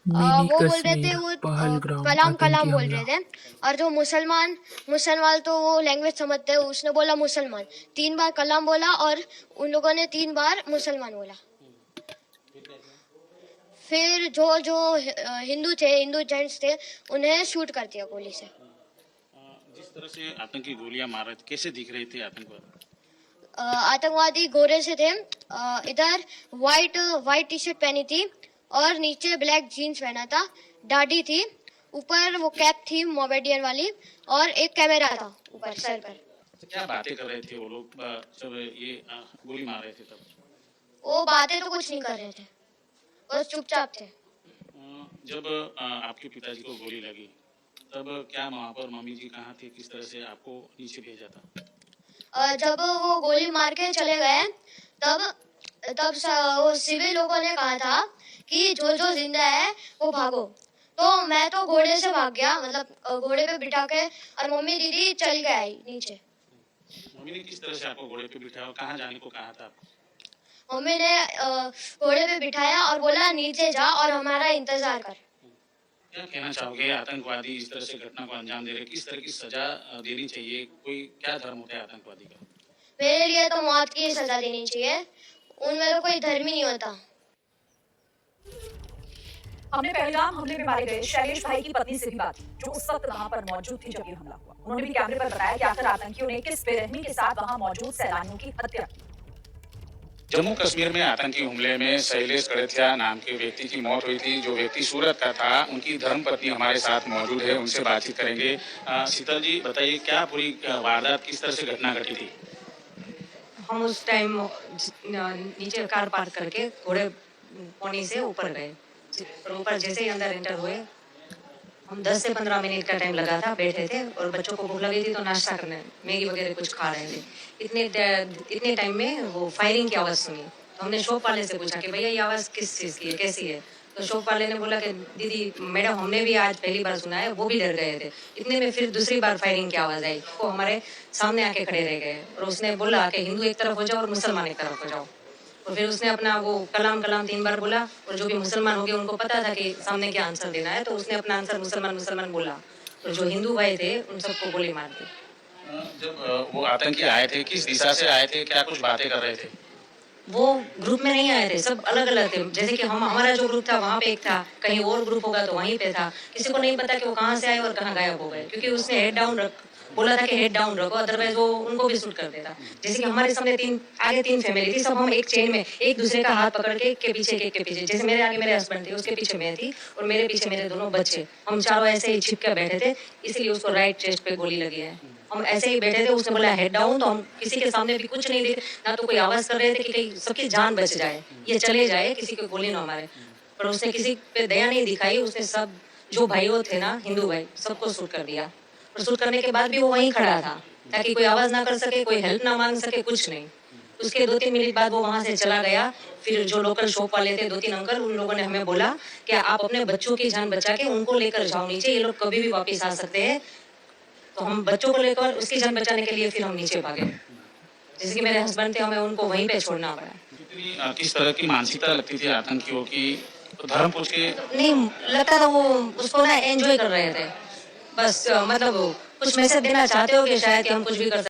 Mini वो बोल रहे थे कश्मीर, वो पहलगाम कलाम आतंकी कलाम बोल हमला। रहे थे। और जो मुसलमान मुसलमान तो वो लैंग्वेज समझते हैं, उसने बोला मुसलमान, 3 बार कलाम बोला और उन लोगों ने 3 बार मुसलमान बोला। फिर जो जो हिंदू थे, हिंदू जेंट्स थे, उन्हें शूट कर दिया गोली से। जिस तरह से आतंकी गोलियां मार रहे थे, कैसे दिख रहे थे आतंकवादी? आतंकवादी गोरे से थे। इधर वाइट वाइट टी शर्ट पहनी थी और नीचे ब्लैक जीन्स पहना था, दाढ़ी थी, ऊपर वो कैप थी मोमेडियन वाली, और एक कैमरा था ऊपर सर पर। तो क्या बातें कर रहे थे वो लोग जब ये गोली मार रहे थे तब? वो बातें तो कुछ नहीं कर रहे थे, बस चुपचाप थे। जब आपके पिताजी को गोली लगी तब क्या वहाँ पर मम्मी जी कहाँ थे, किस तरह से आपको नीचे भेजा था? जब वो गोली मार के चले गए, तब तब वो सिविल लोगों ने कहा था कि जो जो जिंदा है वो भागो। तो मैं तो घोड़े से भाग गया, मतलब घोड़े पे बिठा के, और मम्मी दीदी चल के आई नीचे। मम्मी ने किस तरह से आपको घोड़े पे बिठाया और कहाँ जाने को कहा था आपको? मम्मी ने घोड़े पे बिठाया और बोला नीचे जा और हमारा इंतजार कर। क्या कहना चाहोगे, आतंकवादी इस तरह से घटना को अंजाम दे रहे, किस तरह की सजा देनी चाहिए? कोई क्या धर्म होता है आतंकवादी का? मेरे लिए तो मौत की सजा देनी चाहिए, उनमें तो कोई धर्म ही नहीं होता। हमने पहलगाम हमले में मारे गए शैलेश भाई की पत्नी से भी बात की, जो उस वक्त वहां पर मौजूद थी जब ये हमला हुआ। उन्होंने भी कैमरे पर बताया कि आखिर आतंकियों ने किस बेरहमी के साथ वहां मौजूद सैलानियों की हत्या की। जम्मू कश्मीर में आतंकी हमले में शैलेश कड़थिया नाम के व्यक्ति की मौत हुई थी। जो व्यक्ति सूरत का था, उनकी धर्मपत्नी हमारे साथ मौजूद है, उनसे बातचीत करेंगे। शीतल जी बताइए, क्या पूरी वारदात, किस तरह से घटना घटी थी? हम उस टाइम नीचे कार पार्क करके घोड़े पौनी से ऊपर गए, और ऊपर जैसे ही अंदर एंटर हुए, हम 10 से 15 मिनट का टाइम लगा था, बैठे थे और बच्चों को भूख लगी थी तो नाश्ता करने मैगी वगैरह कुछ खा रहे थे। इतने टाइम में वो फायरिंग की आवाज़ सुनी, तो हमने शॉप वाले से पूछा कि भैया ये आवाज़ किस चीज़ की है, कैसी है? तो शॉप वाले ने बोला कि दीदी मैडम हमने भी आज पहली बार सुना है, वो भी डर गए थे। इतने में फिर दूसरी बार फायरिंग की आवाज़ आई, वो हमारे सामने आके खड़े रह गए और उसने बोला कि हिंदू एक तरफ हो जाओ और मुसलमान एक तरफ हो जाओ। और फिर उसने अपना वो कलाम कलाम 3 बार बोला, और जो भी मुसलमान हो गए उनको पता था कि सामने क्या आंसर देना है, तो उसने अपना आंसर मुसलमान मुसलमान बोला, और जो हिंदू भाई थे उन सबको गोली मार दी। जब वो आतंकी आए थे, किस दिशा से आए थे, क्या कुछ बातें कर रहे थे? वो ग्रुप में नहीं आए थे, सब अलग अलग थे। जैसे कि हमारा जो ग्रुप था वहाँ पे एक था, कहीं और ग्रुप होगा तो वहीं पे था। किसी को नहीं पता कि वो कहाँ से आए और कहाँ गायब हो गए, क्योंकि उसने हेड डाउन बोला था कि हेड डाउन रखो, अदरवाइज वो उनको भी शूट कर देता। जैसे कि हमारे सामने आगे 3 फैमिली थी, सब हम एक चेन में एक दूसरे का हाथ पकड़ के पीछे के पीछे, जैसे मेरे आगे मेरे हस्बैंड थे, उसके पीछे मैं थी और मेरे पीछे मेरे दोनों बच्चे, हम चारों ऐसे ही छिपके बैठे थे, इसलिए उसको राइट चेस्ट पे गोली लगी है। हम ऐसे ही बैठे थे, उसने बोला हेड डाउन, तो हम किसी के सामने भी कुछ नहीं देखे, ना तो कोई आवाज कर रहे थे कि कहीं सबकी जान बच जाए, ये चले जाए, किसी को गोली ना मारे। पर उसने किसी पे दया नहीं दिखाई, उसने सब जो भाइयों थे ना, हिंदू भाई, सबको शूट कर दिया। और शूट करने के बाद भी वो वहीं खड़ा था, ताकि कोई आवाज ना कर सके, कोई हेल्प ना मांग सके, कुछ नहीं। उसके 2-3 मिनट बाद वो वहां से चला गया। फिर जो लोकल शॉप वाले थे 2-3 अंकल, उन लोगों ने हमें बोला कि आप अपने बच्चों की जान बचा के उनको लेकर जाओ नीचे, ये लोग कभी भी वापस आ सकते हैं। तो हम बच्चों को लेकर उसकी जान बचाने के लिए फिर हम नीचे भागे। जैसे कि मेरे हस्बैंड थे, हमें उनको वहीं पे छोड़ना पड़ा। किस तरह की मानसिकता लगती थी आतंकियों की? तो धर्म पूछ के नहीं लगता था वो उसको ना एंजॉय कर रहे थे, बस मतलब कुछ मैसेज देना चाहते हो कि शायद कि हम कुछ भी कर सकते।